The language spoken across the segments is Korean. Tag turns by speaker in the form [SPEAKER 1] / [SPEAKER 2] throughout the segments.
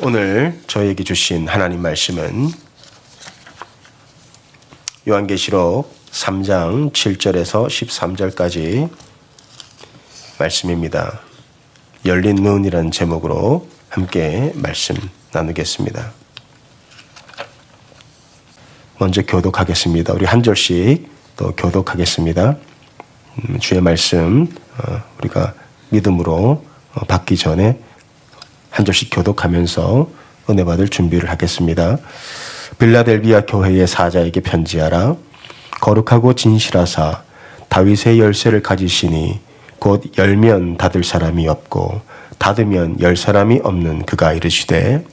[SPEAKER 1] 오늘 저에게 주신 하나님 말씀은 요한계시록 3장 7절에서 13절까지 말씀입니다. 열린 눈이라는 제목으로 함께 말씀 나누겠습니다. 먼저 교독하겠습니다. 우리 한 절씩 또 교독하겠습니다. 주의 말씀 우리가 믿음으로 받기 전에 한 절씩 교독하면서 은혜 받을 준비를 하겠습니다. 빌라델비아 교회의 사자에게 편지하라. 거룩하고 진실하사 다윗의 열쇠를 가지시니 곧 열면 닫을 사람이 없고 닫으면 열 사람이 없는 그가 이르시되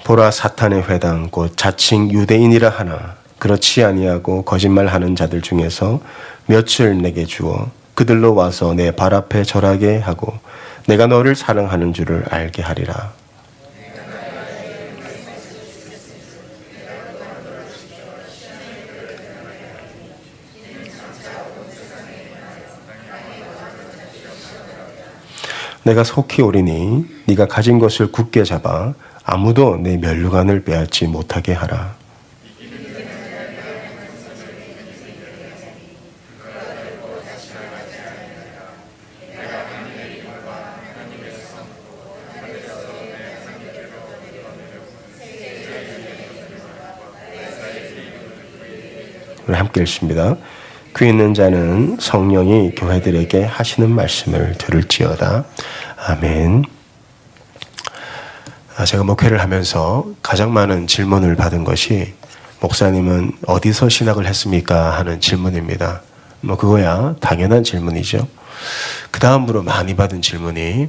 [SPEAKER 1] 보라 사탄의 회당 곧 자칭 유대인이라 하나 그렇지 아니하고 거짓말하는 자들 중에서 몇을 내게 주어 그들로 와서 내 발 앞에 절하게 하고 내가 너를 사랑하는 줄을 알게 하리라. 내가 속히 오리니 네가 가진 것을 굳게 잡아 아무도 내 면류관을 빼앗지 못하게 하라. 우리 함께 읽습니다. 귀 있는 자는 성령이 교회들에게 하시는 말씀을 들을지어다. 아멘. 제가 목회를 하면서 가장 많은 질문을 받은 것이 목사님은 어디서 신학을 했습니까? 하는 질문입니다. 그거야 당연한 질문이죠. 그 다음으로 많이 받은 질문이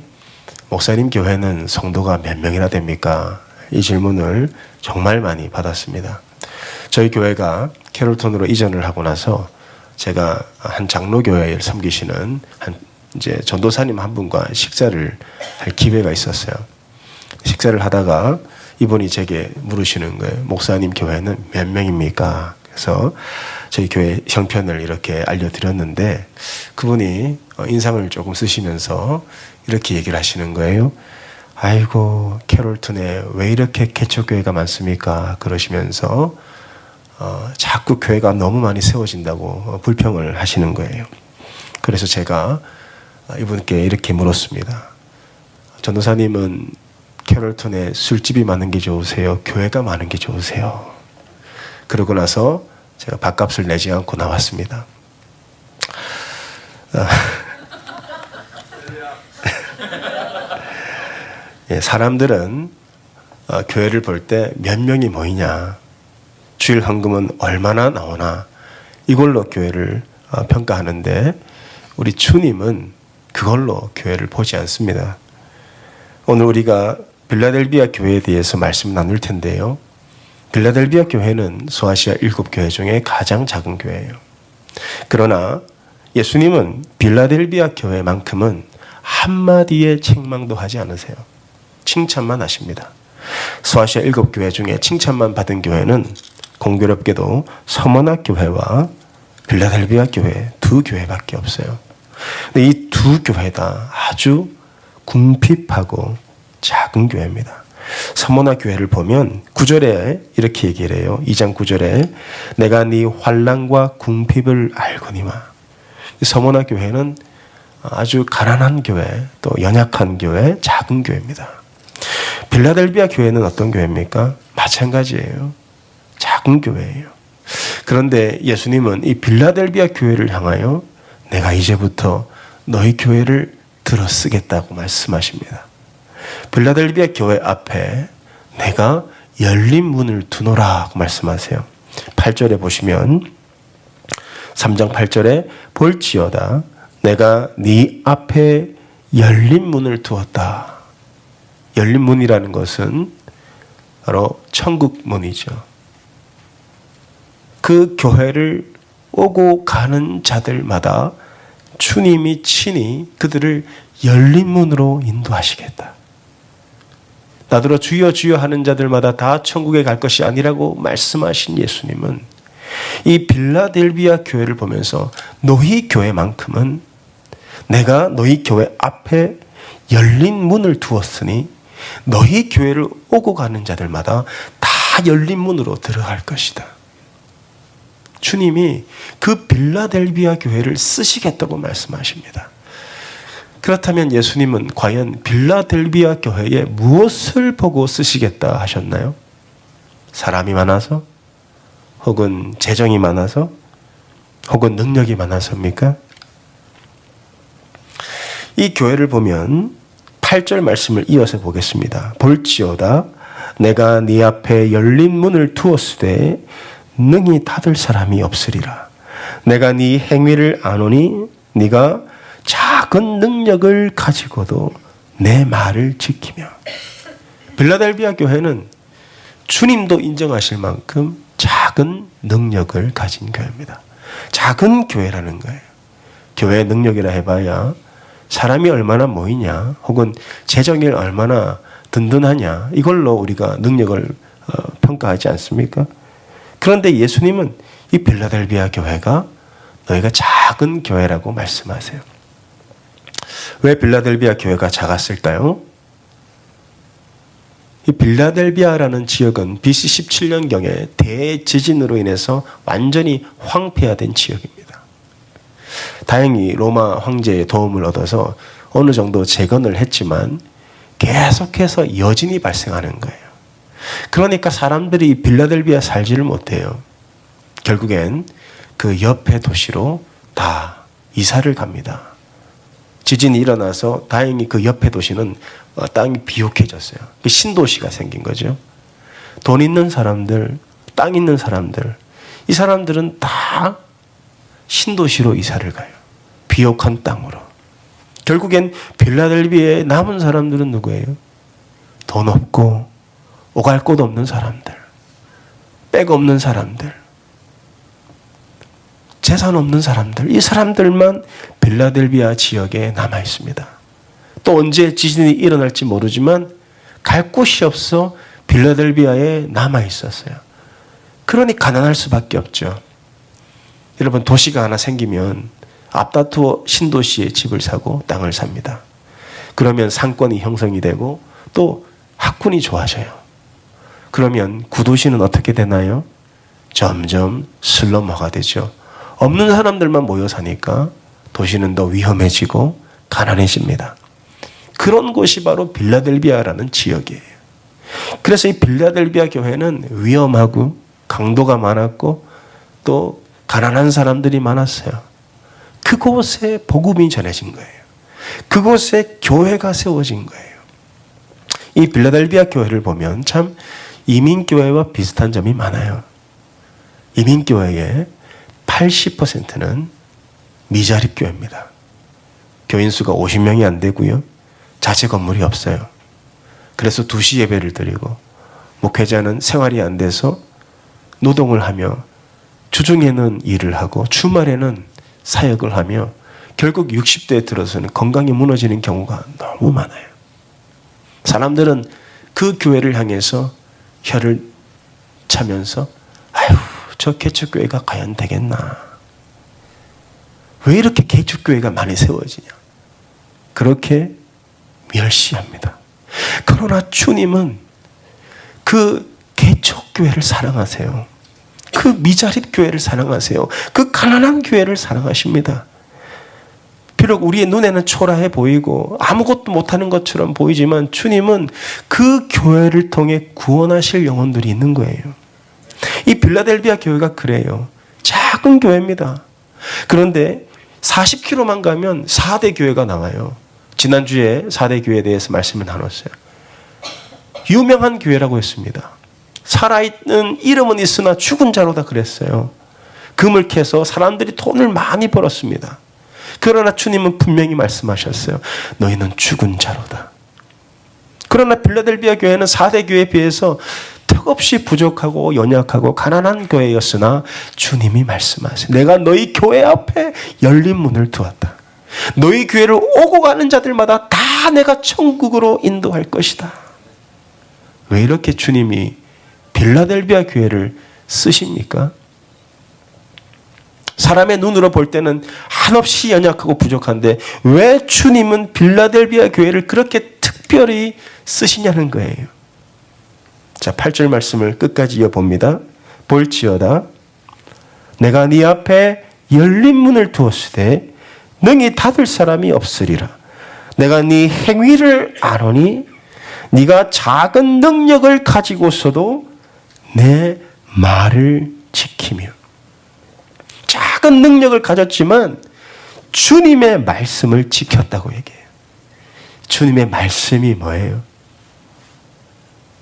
[SPEAKER 1] 목사님 교회는 성도가 몇 명이나 됩니까? 이 질문을 정말 많이 받았습니다. 저희 교회가 캐롤톤으로 이전을 하고 나서 제가 한 장로교회를 섬기시는 이제 전도사님 한 분과 식사를 할 기회가 있었어요. 식사를 하다가 이분이 제게 물으시는 거예요. 목사님 교회는 몇 명입니까? 그래서 저희 교회 형편을 이렇게 알려드렸는데 그분이 인상을 조금 쓰시면서 이렇게 얘기를 하시는 거예요. 아이고 캐롤턴에 왜 이렇게 개척교회가 많습니까? 그러시면서 자꾸 교회가 너무 많이 세워진다고 불평을 하시는 거예요. 그래서 제가 이분께 이렇게 물었습니다. 전도사님은 캐롤턴에 술집이 많은 게 좋으세요? 교회가 많은 게 좋으세요? 그러고 나서 제가 밥값을 내지 않고 나왔습니다. 사람들은 교회를 볼 때 몇 명이 모이냐, 주일 헌금은 얼마나 나오나 이걸로 교회를 평가하는데 우리 주님은 그걸로 교회를 보지 않습니다. 오늘 우리가 빌라델비아 교회에 대해서 말씀 나눌 텐데요. 빌라델비아 교회는 소아시아 7교회 중에 가장 작은 교회예요. 그러나 예수님은 빌라델비아 교회만큼은 한마디의 책망도 하지 않으세요. 칭찬만 하십니다. 소아시아 7교회 중에 칭찬만 받은 교회는 공교롭게도 서머나 교회와 빌라델비아 교회 두 교회밖에 없어요. 근데 이 두 교회 다 아주 궁핍하고 작은 교회입니다. 서머나 교회를 보면 9절에 이렇게 얘기를 해요. 2장 9절에 내가 네 환난과 궁핍을 알거니와. 서머나 교회는 아주 가난한 교회, 또 연약한 교회, 작은 교회입니다. 빌라델비아 교회는 어떤 교회입니까? 마찬가지예요. 작은 교회예요. 그런데 예수님은 이 빌라델비아 교회를 향하여 내가 이제부터 너희 교회를 들어 쓰겠다고 말씀하십니다. 빌라델비아 교회 앞에 내가 열린 문을 두노라고 말씀하세요. 8절에 보시면 3장 8절에 볼지어다 내가 네 앞에 열린 문을 두었다. 열린 문이라는 것은 바로 천국 문이죠. 그 교회를 오고 가는 자들마다 주님이 친히 그들을 열린 문으로 인도하시겠다. 나더러 주여 주여 하는 자들마다 다 천국에 갈 것이 아니라고 말씀하신 예수님은 이 빌라델비아 교회를 보면서 너희 교회만큼은 내가 너희 교회 앞에 열린 문을 두었으니 너희 교회를 오고 가는 자들마다 다 열린 문으로 들어갈 것이다. 주님이 그 빌라델비아 교회를 쓰시겠다고 말씀하십니다. 그렇다면 예수님은 과연 빌라델비아 교회에 무엇을 보고 쓰시겠다 하셨나요? 사람이 많아서? 혹은 재정이 많아서? 혹은 능력이 많아서입니까? 이 교회를 보면 8절 말씀을 이어서 보겠습니다. 볼지어다 내가 네 앞에 열린 문을 두었으되 능히 닫을 사람이 없으리라. 내가 네 행위를 아노니 네가 작은 능력을 가지고도 내 말을 지키며. 빌라델비아 교회는 주님도 인정하실 만큼 작은 능력을 가진 교회입니다. 작은 교회라는 거예요. 교회의 능력이라 해봐야 사람이 얼마나 모이냐 혹은 재정이 얼마나 든든하냐 이걸로 우리가 능력을 평가하지 않습니까? 그런데 예수님은 이 빌라델비아 교회가 너희가 작은 교회라고 말씀하세요. 왜 빌라델비아 교회가 작았을까요? 이 빌라델비아라는 지역은 BC 17년경에 대지진으로 인해서 완전히 황폐화된 지역입니다. 다행히 로마 황제의 도움을 얻어서 어느 정도 재건을 했지만 계속해서 여진이 발생하는 거예요. 그러니까 사람들이 빌라델비아 살지를 못해요. 결국엔 그 옆에 도시로 다 이사를 갑니다. 지진이 일어나서 다행히 그 옆에 도시는 땅이 비옥해졌어요. 신도시가 생긴 거죠. 돈 있는 사람들, 땅 있는 사람들, 이 사람들은 다 신도시로 이사를 가요. 비옥한 땅으로. 결국엔 빌라델비아에 남은 사람들은 누구예요? 돈 없고 오갈 곳 없는 사람들, 백 없는 사람들, 재산 없는 사람들, 이 사람들만 빌라델비아 지역에 남아 있습니다. 또 언제 지진이 일어날지 모르지만 갈 곳이 없어 빌라델비아에 남아 있었어요. 그러니 가난할 수밖에 없죠. 여러분, 도시가 하나 생기면 앞다투어 신도시에 집을 사고 땅을 삽니다. 그러면 상권이 형성이 되고 또 학군이 좋아져요. 그러면 구도시는 어떻게 되나요? 점점 슬럼화가 되죠. 없는 사람들만 모여 사니까 도시는 더 위험해지고 가난해집니다. 그런 곳이 바로 빌라델비아라는 지역이에요. 그래서 이 빌라델비아 교회는 위험하고 강도가 많았고 또 가난한 사람들이 많았어요. 그곳에 복음이 전해진 거예요. 그곳에 교회가 세워진 거예요. 이 빌라델비아 교회를 보면 참 이민교회와 비슷한 점이 많아요. 이민교회의 80%는 미자립교회입니다. 교인 수가 50명이 안 되고요. 자체 건물이 없어요. 그래서 2시 예배를 드리고 목회자는 생활이 안 돼서 노동을 하며 주중에는 일을 하고 주말에는 사역을 하며 결국 60대에 들어서는 건강이 무너지는 경우가 너무 많아요. 사람들은 그 교회를 향해서 혀를 차면서 아유, 저 개척교회가 과연 되겠나? 왜 이렇게 개척교회가 많이 세워지냐? 그렇게 멸시합니다. 그러나 주님은 그 개척교회를 사랑하세요. 그 미자립 교회를 사랑하세요. 그 가난한 교회를 사랑하십니다. 비록 우리의 눈에는 초라해 보이고 아무것도 못하는 것처럼 보이지만 주님은 그 교회를 통해 구원하실 영혼들이 있는 거예요. 이 빌라델비아 교회가 그래요. 작은 교회입니다. 그런데 40km만 가면 4대 교회가 나와요. 지난주에 4대 교회에 대해서 말씀을 나눴어요. 유명한 교회라고 했습니다. 살아있는 이름은 있으나 죽은 자로다 그랬어요. 금을 캐서 사람들이 돈을 많이 벌었습니다. 그러나 주님은 분명히 말씀하셨어요. 너희는 죽은 자로다. 그러나 빌라델비아 교회는 4대 교회에 비해서 턱없이 부족하고 연약하고 가난한 교회였으나 주님이 말씀하세요. 내가 너희 교회 앞에 열린 문을 두었다. 너희 교회를 오고 가는 자들마다 다 내가 천국으로 인도할 것이다. 왜 이렇게 주님이 빌라델비아 교회를 쓰십니까? 사람의 눈으로 볼 때는 한없이 연약하고 부족한데 왜 주님은 빌라델비아 교회를 그렇게 특별히 쓰시냐는 거예요. 자, 8절 말씀을 끝까지 이어봅니다. 볼지어다 내가 네 앞에 열린 문을 두었으되 능히 닫을 사람이 없으리라. 내가 네 행위를 아노니 네가 작은 능력을 가지고서도 내 말을 지키며. 작은 능력을 가졌지만 주님의 말씀을 지켰다고 얘기해요. 주님의 말씀이 뭐예요?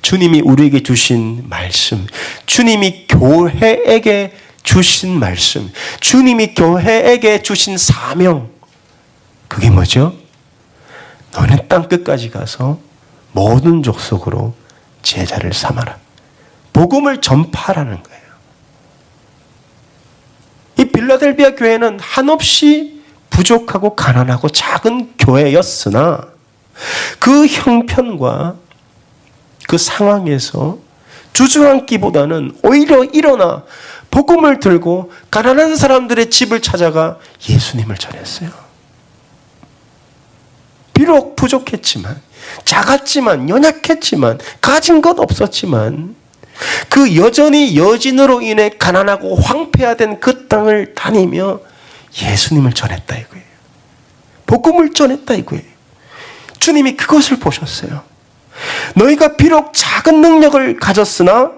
[SPEAKER 1] 주님이 우리에게 주신 말씀, 주님이 교회에게 주신 말씀, 주님이 교회에게 주신 사명, 그게 뭐죠? 너는 땅 끝까지 가서 모든 족속으로 제자를 삼아라. 복음을 전파하라는 거예요. 이 빌라델비아 교회는 한없이 부족하고 가난하고 작은 교회였으나 그 형편과 그 상황에서 주저앉기보다는 오히려 일어나 복음을 들고 가난한 사람들의 집을 찾아가 예수님을 전했어요. 비록 부족했지만, 작았지만, 연약했지만, 가진 것 없었지만 그 여전히 여진으로 인해 가난하고 황폐화된 그 땅을 다니며 예수님을 전했다 이거예요. 복음을 전했다 이거예요. 주님이 그것을 보셨어요. 너희가 비록 작은 능력을 가졌으나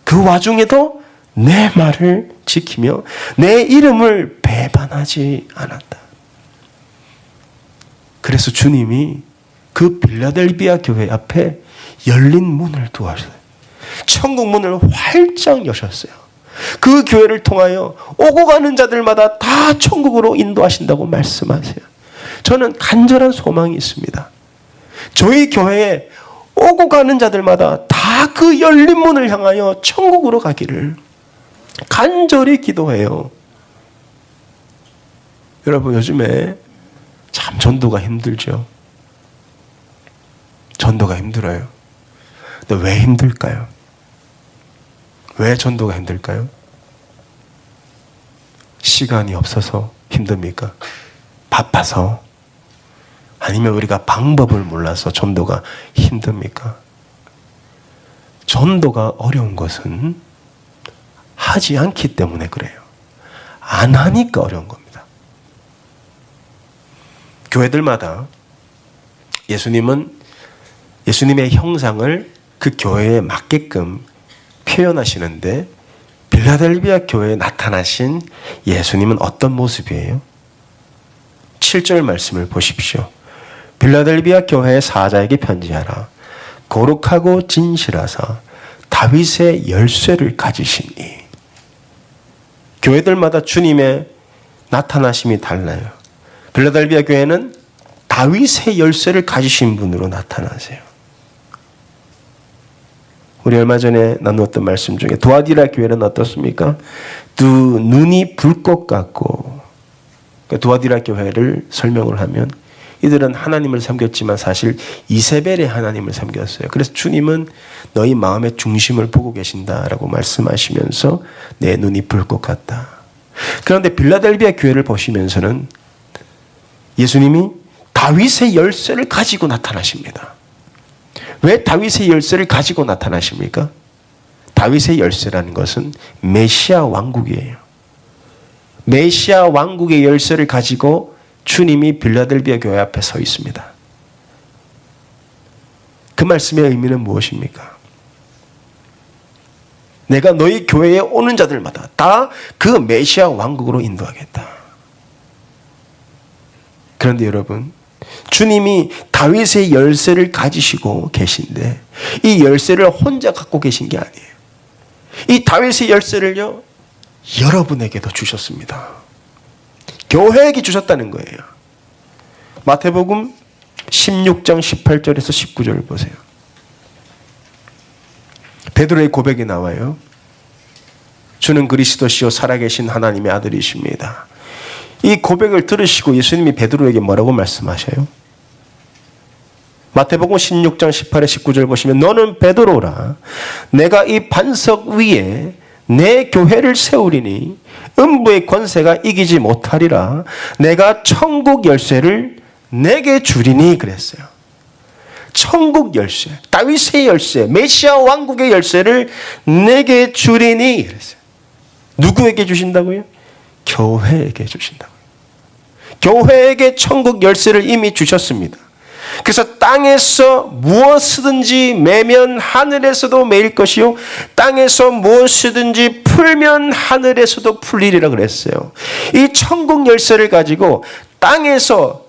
[SPEAKER 1] 그 와중에도 내 말을 지키며 내 이름을 배반하지 않았다. 그래서 주님이 그 빌라델비아 교회 앞에 열린 문을 두었어요. 천국 문을 활짝 여셨어요. 그 교회를 통하여 오고 가는 자들마다 다 천국으로 인도하신다고 말씀하세요. 저는 간절한 소망이 있습니다. 저희 교회에 오고 가는 자들마다 다 그 열린 문을 향하여 천국으로 가기를 간절히 기도해요. 여러분, 요즘에 참 전도가 힘들죠. 전도가 힘들어요. 근데 왜 힘들까요? 왜 전도가 힘들까요? 시간이 없어서 힘듭니까? 바빠서? 아니면 우리가 방법을 몰라서 전도가 힘듭니까? 전도가 어려운 것은 하지 않기 때문에 그래요. 안 하니까 어려운 겁니다. 교회들마다 예수님의 형상을 그 교회에 맞게끔 표현하시는데 빌라델비아 교회에 나타나신 예수님은 어떤 모습이에요? 7절 말씀을 보십시오. 빌라델비아 교회의 사자에게 편지하라. 거룩하고 진실하사 다윗의 열쇠를 가지시니. 교회들마다 주님의 나타나심이 달라요. 빌라델비아 교회는 다윗의 열쇠를 가지신 분으로 나타나세요. 우리 얼마 전에 나누었던 말씀 중에 두아디라 교회는 어떻습니까? 눈이 불꽃 같고, 두아디라 교회를 설명을 하면 이들은 하나님을 섬겼지만 사실 이세벨의 하나님을 섬겼어요. 그래서 주님은 너희 마음의 중심을 보고 계신다라고 말씀하시면서 내 눈이 불꽃 같다. 그런데 빌라델비아 교회를 보시면서는 예수님이 다윗의 열쇠를 가지고 나타나십니다. 왜 다윗의 열쇠를 가지고 나타나십니까? 다윗의 열쇠라는 것은 메시아 왕국이에요. 메시아 왕국의 열쇠를 가지고 주님이 빌라델비아 교회 앞에 서 있습니다. 그 말씀의 의미는 무엇입니까? 내가 너희 교회에 오는 자들마다 다 그 메시아 왕국으로 인도하겠다. 그런데 여러분, 주님이 다윗의 열쇠를 가지시고 계신데 이 열쇠를 혼자 갖고 계신 게 아니에요. 이 다윗의 열쇠를요, 여러분에게도 주셨습니다. 교회에게 주셨다는 거예요. 마태복음 16장 18절에서 19절 보세요. 베드로의 고백이 나와요. 주는 그리스도시요 살아계신 하나님의 아들이십니다. 이 고백을 들으시고 예수님이 베드로에게 뭐라고 말씀하셔요? 마태복음 16장 18에 19절 보시면 너는 베드로라. 내가 이 반석 위에 내 교회를 세우리니 음부의 권세가 이기지 못하리라. 내가 천국 열쇠를 내게 주리니 그랬어요. 천국 열쇠, 다윗의 열쇠, 메시아 왕국의 열쇠를 내게 주리니 그랬어요. 누구에게 주신다고요? 교회에게 주신다고요. 교회에게 천국 열쇠를 이미 주셨습니다. 그래서 땅에서 무엇이든지 매면 하늘에서도 매일 것이요 땅에서 무엇이든지 풀면 하늘에서도 풀리리라 그랬어요. 이 천국 열쇠를 가지고 땅에서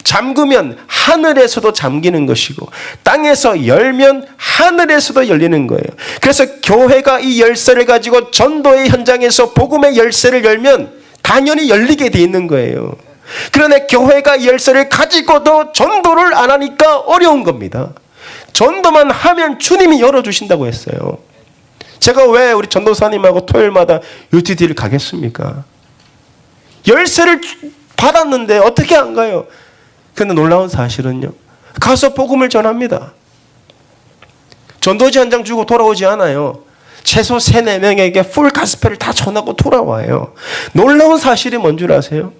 [SPEAKER 1] 잠그면 하늘에서도 잠기는 것이고 땅에서 열면 하늘에서도 열리는 거예요. 그래서 교회가 이 열쇠를 가지고 전도의 현장에서 복음의 열쇠를 열면 당연히 열리게 돼 있는 거예요. 그런데 교회가 이 열쇠를 가지고도 전도를 안 하니까 어려운 겁니다. 전도만 하면 주님이 열어주신다고 했어요. 제가 왜 우리 전도사님하고 토요일마다 UTD를 가겠습니까? 열쇠를 받았는데 어떻게 안 가요? 근데 놀라운 사실은요. 가서 복음을 전합니다. 전도지 한 장 주고 돌아오지 않아요. 최소 3-4명에게 풀 가스펠을 다 전하고 돌아와요. 놀라운 사실이 뭔 줄 아세요?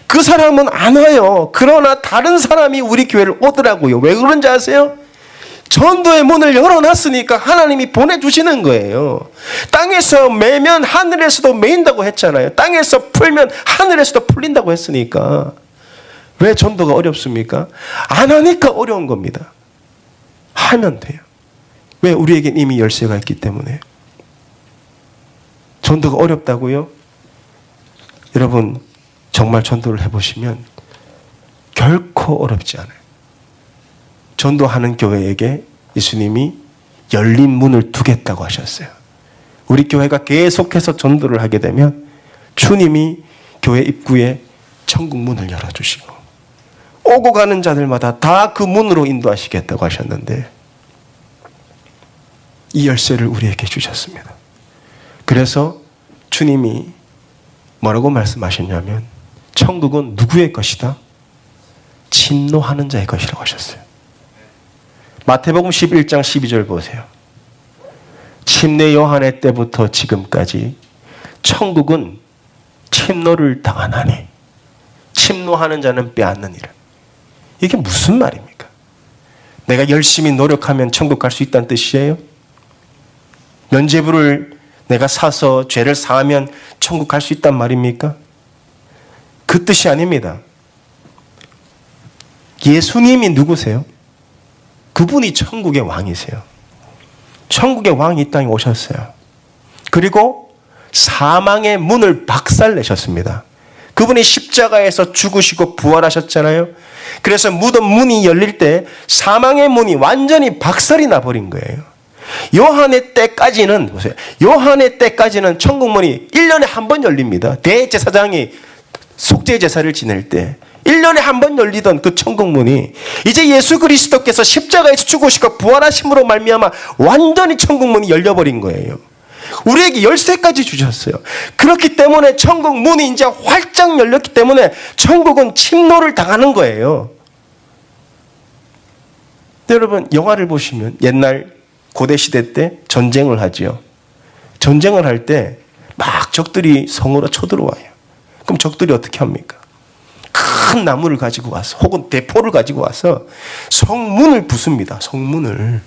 [SPEAKER 1] 그 사람은 안 와요. 그러나 다른 사람이 우리 교회를 오더라고요. 왜 그런지 아세요? 전도의 문을 열어놨으니까 하나님이 보내주시는 거예요. 땅에서 매면 하늘에서도 매인다고 했잖아요. 땅에서 풀면 하늘에서도 풀린다고 했으니까. 왜 전도가 어렵습니까? 안 하니까 어려운 겁니다. 하면 돼요. 왜? 우리에겐 이미 열쇠가 있기 때문에. 전도가 어렵다고요? 여러분 정말 전도를 해보시면 결코 어렵지 않아요. 전도하는 교회에게 예수님이 열린 문을 두겠다고 하셨어요. 우리 교회가 계속해서 전도를 하게 되면 주님이 교회 입구에 천국 문을 열어주시고 오고 가는 자들마다 다 그 문으로 인도하시겠다고 하셨는데 이 열쇠를 우리에게 주셨습니다. 그래서 주님이 뭐라고 말씀하셨냐면 천국은 누구의 것이다? 침노하는 자의 것이라고 하셨어요. 마태복음 11장 12절 보세요. 침례 요한의 때부터 지금까지 천국은 침노를 당하나니 침노하는 자는 빼앗느니라. 이게 무슨 말입니까? 내가 열심히 노력하면 천국 갈 수 있다는 뜻이에요? 면죄부를 내가 사서 죄를 사하면 천국 갈 수 있단 말입니까? 그 뜻이 아닙니다. 예수님이 누구세요? 그분이 천국의 왕이세요. 천국의 왕이 이 땅에 오셨어요. 그리고 사망의 문을 박살내셨습니다. 그분이 십자가에서 죽으시고 부활하셨잖아요. 그래서 무덤 문이 열릴 때 사망의 문이 완전히 박살이 나버린 거예요. 요한의 때까지는 보세요. 요한의 때까지는 천국 문이 1년에 한 번 열립니다. 대제사장이 속죄 제사를 지낼 때 1년에 한 번 열리던 그 천국 문이 이제 예수 그리스도께서 십자가에서 죽으시고 부활하심으로 말미암아 완전히 천국 문이 열려버린 거예요. 우리에게 열쇠까지 주셨어요. 그렇기 때문에 천국 문이 이제 활짝 열렸기 때문에 천국은 침노를 당하는 거예요. 여러분 영화를 보시면 옛날 고대 시대 때 전쟁을 하지요. 전쟁을 할 때 막 적들이 성으로 쳐들어와요. 그럼 적들이 어떻게 합니까? 큰 나무를 가지고 와서 혹은 대포를 가지고 와서 성문을 부숩니다. 성문을.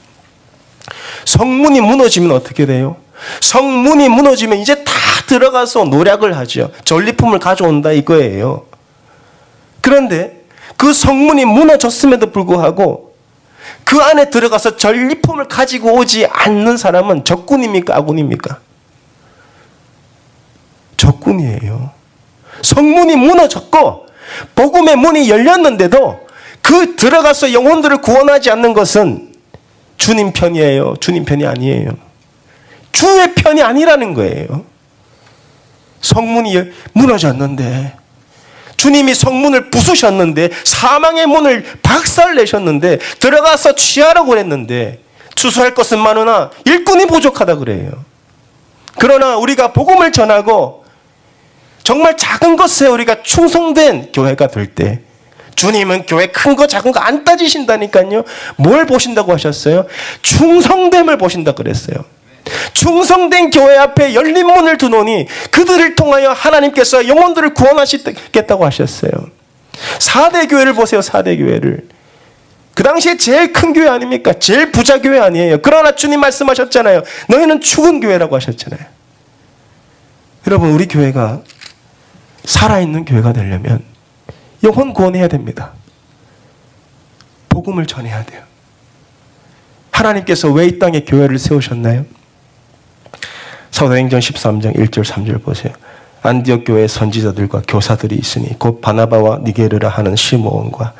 [SPEAKER 1] 성문이 무너지면 어떻게 돼요? 성문이 무너지면 이제 다 들어가서 노략을 하죠. 전리품을 가져온다 이거예요. 그런데 그 성문이 무너졌음에도 불구하고 그 안에 들어가서 전리품을 가지고 오지 않는 사람은 적군입니까? 아군입니까? 적군이에요. 성문이 무너졌고 복음의 문이 열렸는데도 그 들어가서 영혼들을 구원하지 않는 것은 주님 편이에요. 주님 편이 아니에요. 주의 편이 아니라는 거예요. 성문이 무너졌는데 주님이 성문을 부수셨는데 사망의 문을 박살내셨는데 들어가서 취하라고 그랬는데 추수할 것은 많으나 일꾼이 부족하다 그래요. 그러나 우리가 복음을 전하고 정말 작은 것에 우리가 충성된 교회가 될 때 주님은 교회 큰 거 작은 거 안 따지신다니까요. 뭘 보신다고 하셨어요? 충성됨을 보신다 그랬어요. 충성된 교회 앞에 열린 문을 두노니 그들을 통하여 하나님께서 영혼들을 구원하시겠다고 하셨어요. 4대 교회를 보세요. 4대 교회를. 그 당시에 제일 큰 교회 아닙니까? 제일 부자 교회 아니에요. 그러나 주님 말씀하셨잖아요. 너희는 죽은 교회라고 하셨잖아요. 여러분, 우리 교회가 살아있는 교회가 되려면 영혼 구원해야 됩니다. 복음을 전해야 돼요. 하나님께서 왜 이 땅에 교회를 세우셨나요? 사도행전 13장 1절 3절 보세요. 안디옥 교회에 선지자들과 교사들이 있으니 곧 바나바와 니게르라 하는 시므온과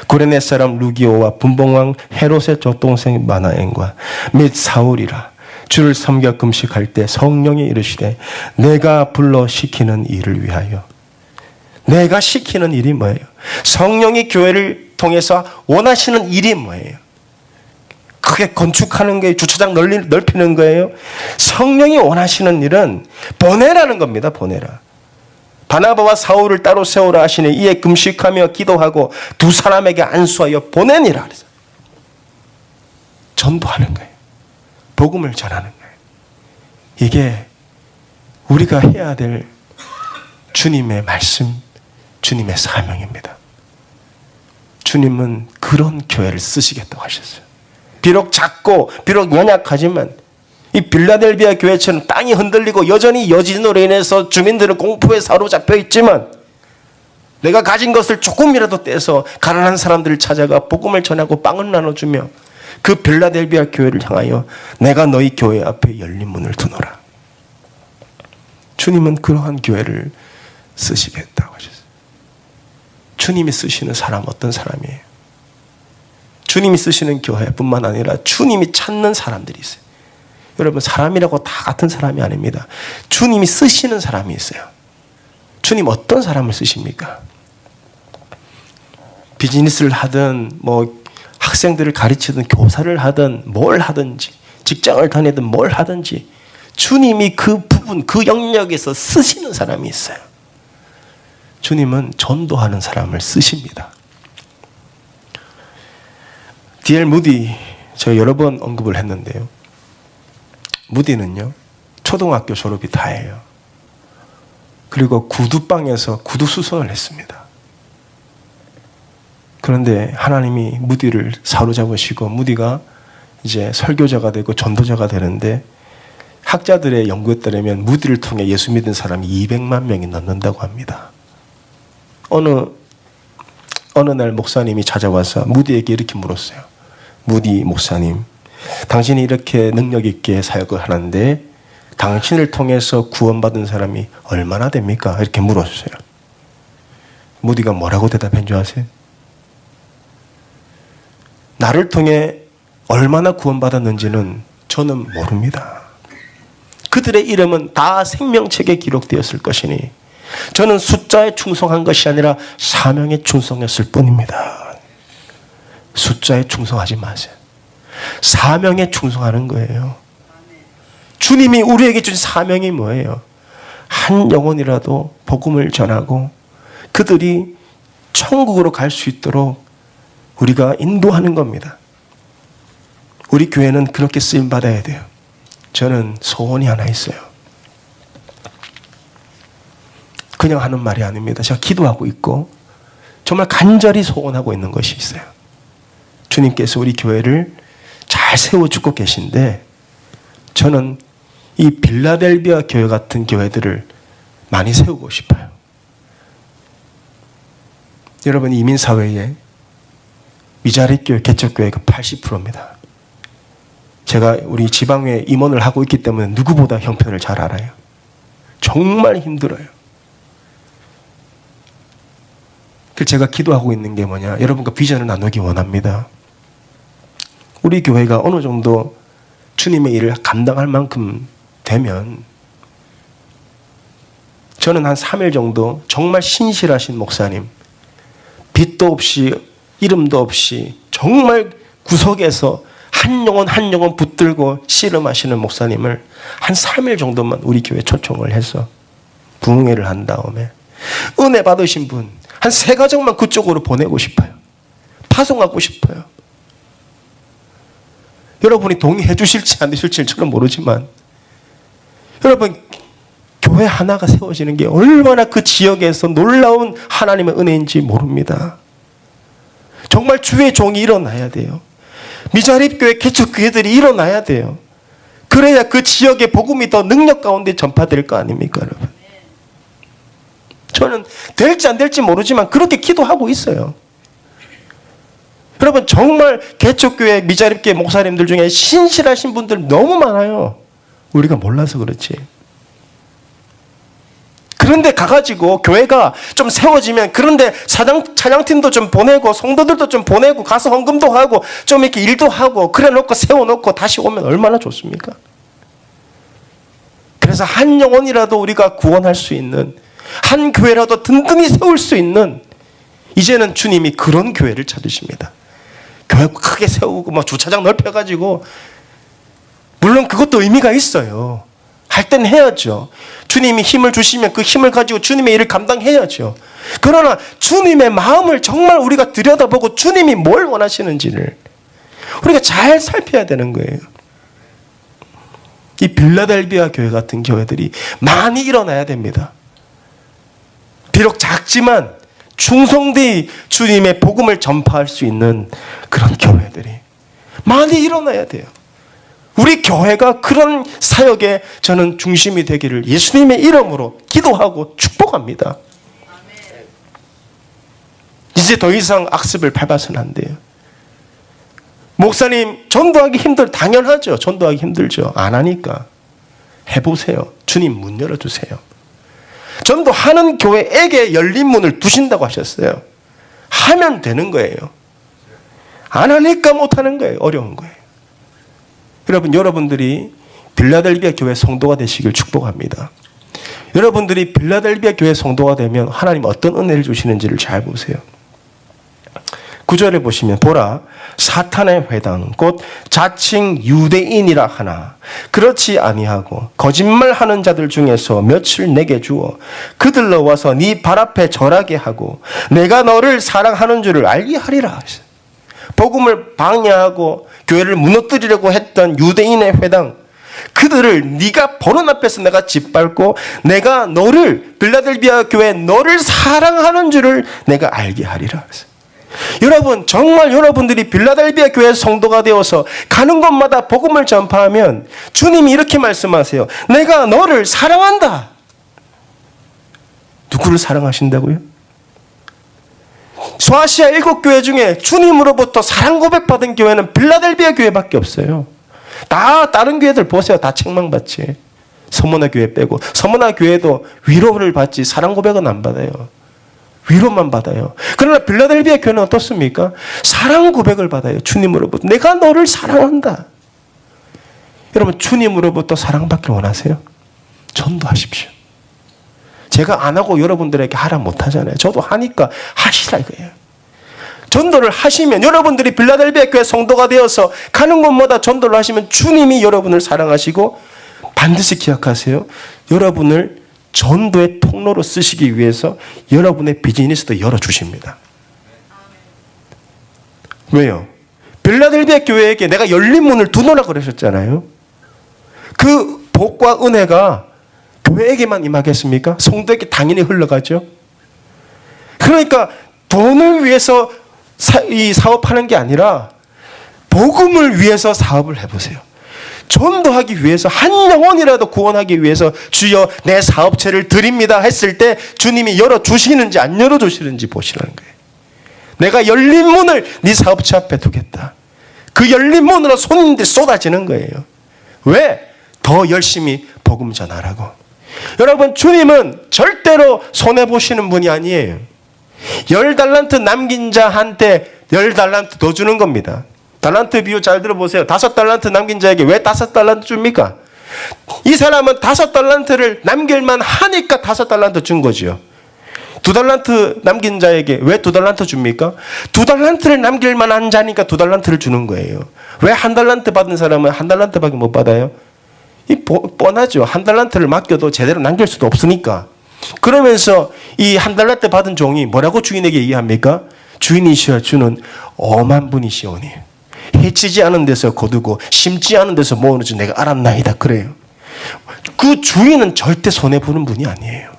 [SPEAKER 1] 구레네 사람 루기오와 분봉왕 헤롯의 조동생 마나엔과 및 사울이라. 주를 섬겨 금식할 때 성령이 이르시되 내가 불러 시키는 일을 위하여. 내가 시키는 일이 뭐예요? 성령이 교회를 통해서 원하시는 일이 뭐예요? 크게 건축하는 거예요? 주차장 넓히는 거예요? 성령이 원하시는 일은 보내라는 겁니다. 보내라. 바나바와 사울을 따로 세우라 하시니 이에 금식하며 기도하고 두 사람에게 안수하여 보내니라. 전도하는 거예요. 복음을 전하는 거예요. 이게 우리가 해야 될 주님의 말씀, 주님의 사명입니다. 주님은 그런 교회를 쓰시겠다고 하셨어요. 비록 작고 비록 연약하지만 이 빌라델비아 교회처럼 땅이 흔들리고 여전히 여진으로 인해서 주민들은 공포에 사로잡혀 있지만 내가 가진 것을 조금이라도 떼서 가난한 사람들을 찾아가 복음을 전하고 빵을 나눠주며 그 빌라델비아 교회를 향하여 내가 너희 교회 앞에 열린 문을 두노라. 주님은 그러한 교회를 쓰시겠다고 하셨어요. 주님이 쓰시는 사람 어떤 사람이에요? 주님이 쓰시는 교회뿐만 아니라 주님이 찾는 사람들이 있어요. 여러분, 사람이라고 다 같은 사람이 아닙니다. 주님이 쓰시는 사람이 있어요. 주님 어떤 사람을 쓰십니까? 비즈니스를 하든 학생들을 가르치든 교사를 하든 뭘 하든지 직장을 다니든 뭘 하든지 주님이 그 부분, 그 영역에서 쓰시는 사람이 있어요. 주님은 전도하는 사람을 쓰십니다. D.L. 무디, 제가 여러 번 언급을 했는데요. 무디는요, 초등학교 졸업이 다예요. 그리고 구두방에서 구두 수선을 했습니다. 그런데 하나님이 무디를 사로잡으시고 무디가 이제 설교자가 되고 전도자가 되는데 학자들의 연구에 따르면 무디를 통해 예수 믿은 사람이 200만 명이 넘는다고 합니다. 어느 날 목사님이 찾아와서 무디에게 이렇게 물었어요. 무디 목사님, 당신이 이렇게 능력 있게 사역을 하는데 당신을 통해서 구원받은 사람이 얼마나 됩니까? 이렇게 물었어요. 무디가 뭐라고 대답한 줄 아세요? 나를 통해 얼마나 구원받았는지는 저는 모릅니다. 그들의 이름은 다 생명책에 기록되었을 것이니 저는 숫자에 충성한 것이 아니라 사명에 충성했을 뿐입니다. 숫자에 충성하지 마세요. 사명에 충성하는 거예요. 주님이 우리에게 준 사명이 뭐예요? 한 영혼이라도 복음을 전하고 그들이 천국으로 갈 수 있도록 우리가 인도하는 겁니다. 우리 교회는 그렇게 쓰임 받아야 돼요. 저는 소원이 하나 있어요. 그냥 하는 말이 아닙니다. 제가 기도하고 있고 정말 간절히 소원하고 있는 것이 있어요. 주님께서 우리 교회를 잘 세워주고 계신데 저는 이 빌라델비아 교회 같은 교회들을 많이 세우고 싶어요. 여러분, 이민사회에 미자립교회, 개척교회가 80%입니다. 제가 우리 지방에 임원을 하고 있기 때문에 누구보다 형편을 잘 알아요. 정말 힘들어요. 그래서 제가 기도하고 있는 게 뭐냐, 여러분과 비전을 나누기 원합니다. 우리 교회가 어느 정도 주님의 일을 감당할 만큼 되면 저는 한 3일 정도 정말 신실하신 목사님, 빚도 없이 이름도 없이 정말 구석에서 한 영혼 한 영혼 붙들고 씨름하시는 목사님을 한 3일 정도만 우리 교회에 초청을 해서 부흥회를 한 다음에 은혜 받으신 분, 한 3가정만 그쪽으로 보내고 싶어요. 파송하고 싶어요. 여러분이 동의해 주실지 안 주실지는 저는 모르지만 여러분 교회 하나가 세워지는 게 얼마나 그 지역에서 놀라운 하나님의 은혜인지 모릅니다. 정말 주의 종이 일어나야 돼요. 미자립교회 개척교회들이 일어나야 돼요. 그래야 그 지역의 복음이 더 능력 가운데 전파될 거 아닙니까, 여러분? 저는 될지 안 될지 모르지만 그렇게 기도하고 있어요. 여러분 정말 개척교회 미자립교회 목사님들 중에 신실하신 분들 너무 많아요. 우리가 몰라서 그렇지. 그런데 가가지고 교회가 좀 세워지면 그런데 찬양팀도 좀 보내고 성도들도 좀 보내고 가서 헌금도 하고 좀 이렇게 일도 하고 그래 놓고 세워놓고 다시 오면 얼마나 좋습니까? 그래서 한 영혼이라도 우리가 구원할 수 있는 한 교회라도 든든히 세울 수 있는 이제는 주님이 그런 교회를 찾으십니다. 교회 크게 세우고 막 주차장 넓혀가지고 물론 그것도 의미가 있어요. 할 땐 해야죠. 주님이 힘을 주시면 그 힘을 가지고 주님의 일을 감당해야죠. 그러나 주님의 마음을 정말 우리가 들여다보고 주님이 뭘 원하시는지를 우리가 잘 살펴야 되는 거예요. 이 빌라델비아 교회 같은 교회들이 많이 일어나야 됩니다. 비록 작지만 충성되이 주님의 복음을 전파할 수 있는 그런 교회들이 많이 일어나야 돼요. 우리 교회가 그런 사역의 저는 중심이 되기를 예수님의 이름으로 기도하고 축복합니다. 이제 더 이상 악습을 밟아서는 안 돼요. 목사님 전도하기 당연하죠. 전도하기 힘들죠. 안 하니까 해보세요. 주님 문 열어주세요. 전도하는 교회에게 열린 문을 두신다고 하셨어요. 하면 되는 거예요. 안 하니까 못하는 거예요. 어려운 거예요. 여러분들이 빌라델비아 교회 성도가 되시길 축복합니다. 여러분들이 빌라델비아 교회 성도가 되면 하나님 어떤 은혜를 주시는지를 잘 보세요. 9절에 보시면 보라 사탄의 회당 곧 자칭 유대인이라 하나 그렇지 아니하고 거짓말하는 자들 중에서 몇을 내게 주어 그들로 와서 네 발 앞에 절하게 하고 내가 너를 사랑하는 줄을 알게 하리라. 복음을 방해하고 교회를 무너뜨리려고 했던 유대인의 회당 그들을 네가 보는 앞에서 내가 짓밟고 내가 너를 빌라델비아 교회 너를 사랑하는 줄을 내가 알게 하리라. 여러분 정말 여러분들이 빌라델비아 교회 성도가 되어서 가는 곳마다 복음을 전파하면 주님이 이렇게 말씀하세요. 내가 너를 사랑한다. 누구를 사랑하신다고요? 소아시아 7교회 중에 주님으로부터 사랑 고백받은 교회는 빌라델비아 교회밖에 없어요. 다 다른 교회들 보세요. 다 책망받지. 서머나 교회 빼고. 서머나 교회도 위로를 받지 사랑 고백은 안 받아요. 위로만 받아요. 그러나 빌라델비아 교회는 어떻습니까? 사랑 고백을 받아요. 주님으로부터. 내가 너를 사랑한다. 여러분 주님으로부터 사랑받길 원하세요? 전도하십시오. 제가 안 하고 여러분들에게 하라 못하잖아요. 저도 하니까 하시라 이거예요. 전도를 하시면 여러분들이 빌라델비아 교회 성도가 되어서 가는 곳마다 전도를 하시면 주님이 여러분을 사랑하시고 반드시 기억하세요. 여러분을 전도의 통로로 쓰시기 위해서 여러분의 비즈니스도 열어주십니다. 왜요? 빌라델비아 교회에게 내가 열린 문을 두노라 그러셨잖아요. 그 복과 은혜가 교회에게만 임하겠습니까? 성도에게 당연히 흘러가죠. 그러니까 돈을 위해서 이 사업하는 게 아니라 복음을 위해서 사업을 해보세요. 전도하기 위해서 한 영혼이라도 구원하기 위해서 주여 내 사업체를 드립니다 했을 때 주님이 열어주시는지 안 열어주시는지 보시라는 거예요. 내가 열린 문을 네 사업체 앞에 두겠다. 그 열린 문으로 손님들이 쏟아지는 거예요. 왜? 더 열심히 복음 전하라고. 여러분 주님은 절대로 손해보시는 분이 아니에요. 10달란트 남긴 자한테 10달란트 더 주는 겁니다. 달란트 비유 잘 들어보세요. 5달란트 남긴 자에게 왜 5달란트 줍니까? 이 사람은 5달란트를 남길만 하니까 5달란트 준 거죠. 2달란트 남긴 자에게 왜 2달란트 줍니까? 2달란트를 남길만 한 자니까 2달란트를 주는 거예요. 왜 1달란트 받은 사람은 1달란트밖에 못 받아요? 이 뻔하죠. 1달란트를 맡겨도 제대로 남길 수도 없으니까. 그러면서 이 한 달란트 받은 종이 뭐라고 주인에게 얘기합니까? 주인이시여 주는 엄한 분이시오니 해치지 않은 데서 거두고 심지 않은 데서 모으는 줄 내가 알았나이다. 그래요. 그 주인은 절대 손해보는 분이 아니에요.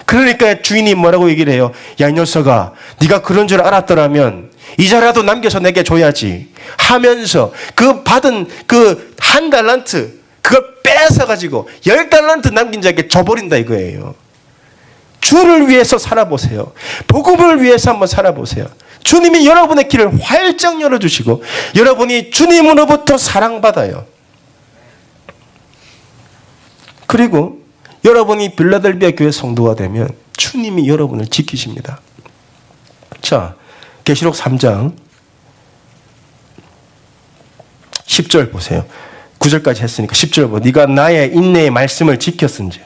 [SPEAKER 1] 그러니까 주인이 뭐라고 얘기를 해요? 야, 이 녀석아, 네가 그런 줄 알았더라면 이자라도 남겨서 내게 줘야지 하면서 그 받은 그 한 달란트 그걸 뺏어가지고 10달란트 남긴 자에게 줘버린다 이거예요. 주를 위해서 살아보세요. 복음을 위해서 한번 살아보세요. 주님이 여러분의 길을 활짝 열어주시고 여러분이 주님으로부터 사랑받아요. 그리고 여러분이 빌라델비아 교회 성도가 되면 주님이 여러분을 지키십니다. 자, 계시록 3장 10절 보세요. 9절까지 했으니까 10절 보세요. 네가 나의 인내의 말씀을 지켰은지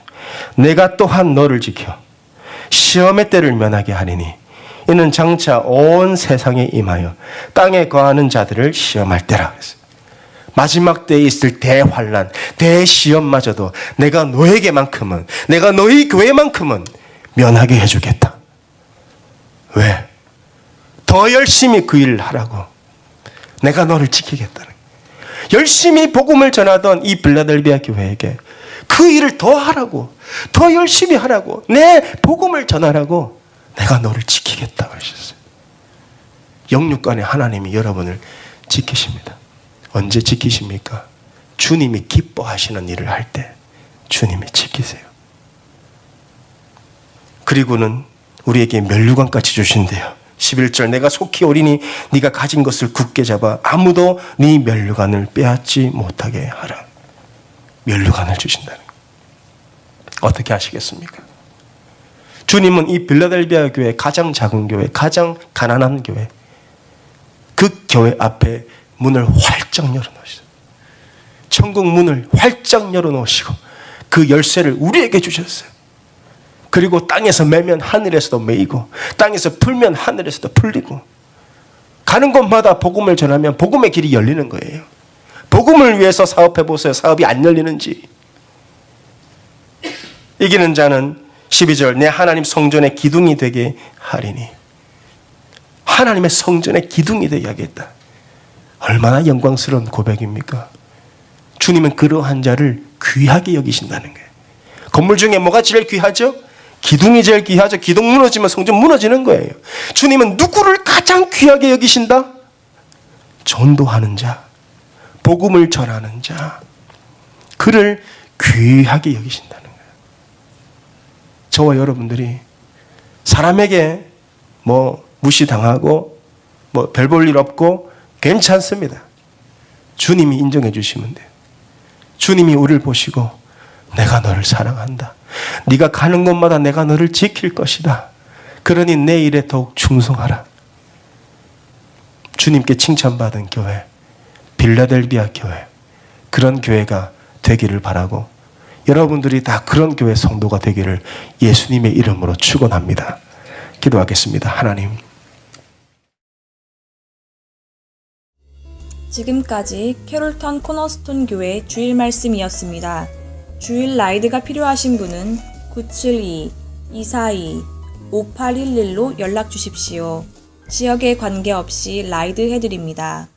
[SPEAKER 1] 내가 또한 너를 지켜 시험의 때를 면하게 하리니 이는 장차 온 세상에 임하여 땅에 거하는 자들을 시험할 때라. 마지막 때에 있을 대환란, 대시험마저도 내가 너에게만큼은, 내가 너희 교회만큼은 면하게 해주겠다. 왜? 더 열심히 그 일을 하라고. 내가 너를 지키겠다는 거예요. 열심히 복음을 전하던 이 빌라델비아 교회에게 그 일을 더 하라고, 더 열심히 하라고, 내 복음을 전하라고 내가 너를 지키겠다고 하셨어요. 영육간에 하나님이 여러분을 지키십니다. 언제 지키십니까? 주님이 기뻐하시는 일을 할 때 주님이 지키세요. 그리고는 우리에게 면류관까지 주신대요. 11절 내가 속히 오리니 네가 가진 것을 굳게 잡아 아무도 네 면류관을 빼앗지 못하게 하라. 면류관을 주신다는 거예요. 어떻게 하시겠습니까? 주님은 이 빌라델비아 교회 가장 작은 교회, 가장 가난한 교회, 그 교회 앞에 문을 활짝 열어놓으시고 천국 문을 활짝 열어놓으시고 그 열쇠를 우리에게 주셨어요. 그리고 땅에서 매면 하늘에서도 매이고 땅에서 풀면 하늘에서도 풀리고 가는 곳마다 복음을 전하면 복음의 길이 열리는 거예요. 복음을 위해서 사업해보세요. 사업이 안 열리는지. 이기는 자는 12절 내 하나님 성전의 기둥이 되게 하리니 하나님의 성전의 기둥이 되게 하겠다. 얼마나 영광스러운 고백입니까? 주님은 그러한 자를 귀하게 여기신다는 거예요. 건물 중에 뭐가 제일 귀하죠? 기둥이 제일 귀하죠. 기둥 무너지면 성전 무너지는 거예요. 주님은 누구를 가장 귀하게 여기신다? 전도하는 자, 복음을 전하는 자, 그를 귀하게 여기신다는 거예요. 저와 여러분들이 사람에게 뭐 무시당하고 뭐 별 볼 일 없고 괜찮습니다. 주님이 인정해 주시면 돼요. 주님이 우리를 보시고 내가 너를 사랑한다. 네가 가는 곳마다 내가 너를 지킬 것이다. 그러니 내 일에 더욱 충성하라. 주님께 칭찬받은 교회, 빌라델비아 교회, 그런 교회가 되기를 바라고 여러분들이 다 그런 교회 성도가 되기를 예수님의 이름으로 축원합니다. 기도하겠습니다. 하나님,
[SPEAKER 2] 지금까지 캐롤턴 코너스톤 교회 주일 말씀이었습니다. 주일 라이드가 필요하신 분은 972-242-5811로 연락 주십시오. 지역에 관계없이 라이드 해드립니다.